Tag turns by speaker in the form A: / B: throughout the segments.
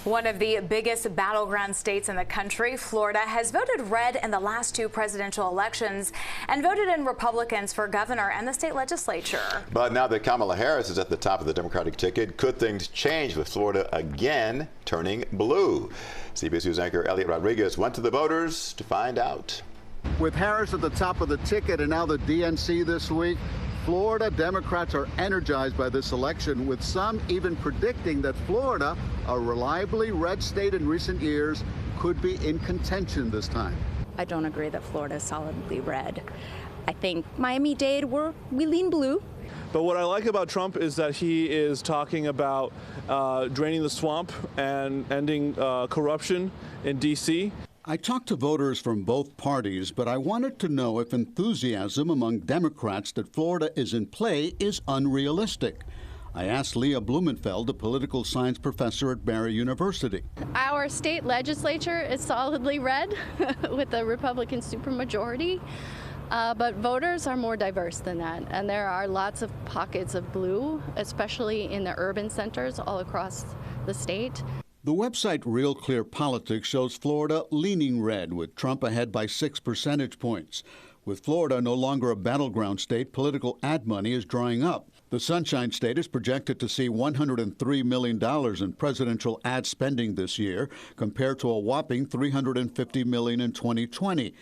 A: One of the biggest battleground states in the country, Florida, has voted red in the last two presidential elections and voted in Republicans for governor and the state legislature.
B: But now that Kamala Harris is at the top of the Democratic ticket, could things change with Florida again turning blue? CBS News anchor Eliott Rodriguez went to the voters to find out.
C: With Harris at the top of the ticket and now the DNC this week, Florida Democrats are energized by this election, with some even predicting that Florida, a reliably red state in recent years, could be in contention this time.
D: I don't agree that Florida is solidly red. I think Miami-Dade, we lean blue.
E: But what I like about Trump is that he is talking about draining the swamp and ending corruption in D.C.
C: I talked to voters from both parties, but I wanted to know if enthusiasm among Democrats that Florida is in play is unrealistic. I asked Leah Blumenfeld, a political science professor at Barry University.
F: Our state legislature is solidly red with a Republican supermajority, but voters are more diverse than that, and there are lots of pockets of blue, especially in the urban centers all across the state.
C: The website Real Clear Politics shows Florida leaning red, with Trump ahead by 6 percentage points. With Florida no longer a battleground state, political ad money is drying up. The Sunshine State is projected to see $103 million in presidential ad spending this year, compared to a whopping $350 million in 2020.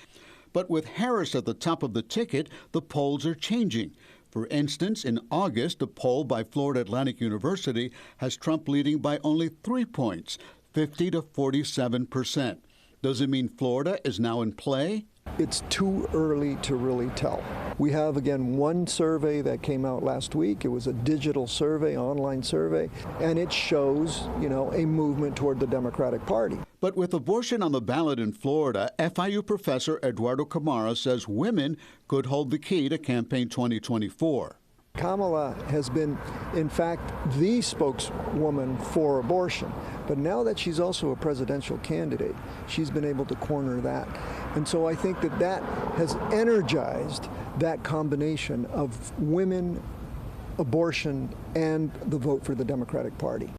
C: But with Harris at the top of the ticket, the polls are changing. For instance, in August, a poll by Florida Atlantic University has Trump leading by only 3 points, 50 to 47%. Does it mean Florida is now in play?
G: It's too early to really tell. We have, again, one survey that came out last week. It was a digital survey, online survey, and it shows, a movement toward the Democratic Party.
C: But with abortion on the ballot in Florida, FIU professor Eduardo Camara says women could hold the key to campaign 2024.
G: Kamala has been, in fact, the spokeswoman for abortion. But now that she's also a presidential candidate, she's been able to corner that. And so I think that has energized that combination of women, abortion, and the vote for the Democratic Party.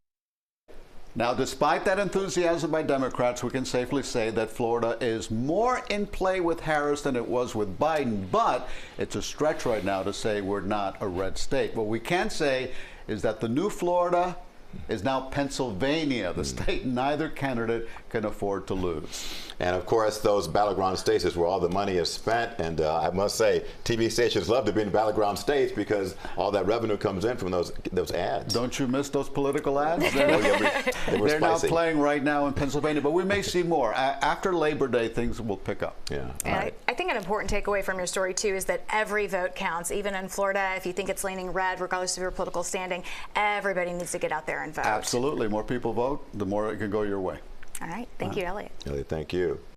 C: Now, despite that enthusiasm by Democrats, we can safely say that Florida is more in play with Harris than it was with Biden. But it's a stretch right now to say we're not a red state. What we can say is that the new Florida is now Pennsylvania, the state neither candidate can afford to lose.
B: And of course, those battleground states is where all the money is spent. And I must say, TV stations love to be in battleground states because all that revenue comes in from those ads.
C: Don't you miss those political ads?
B: They're
C: now playing right now in Pennsylvania, but we may see more. After Labor Day, things will pick up.
B: Yeah.
A: And right. I think an important takeaway from your story, too, is that every vote counts. Even in Florida, if you think it's leaning red, regardless of your political standing, everybody needs to get out there and vote.
C: Absolutely. More people vote, the more it can go your way.
A: All right. Thank you, Eliott.
B: Eliott, thank you.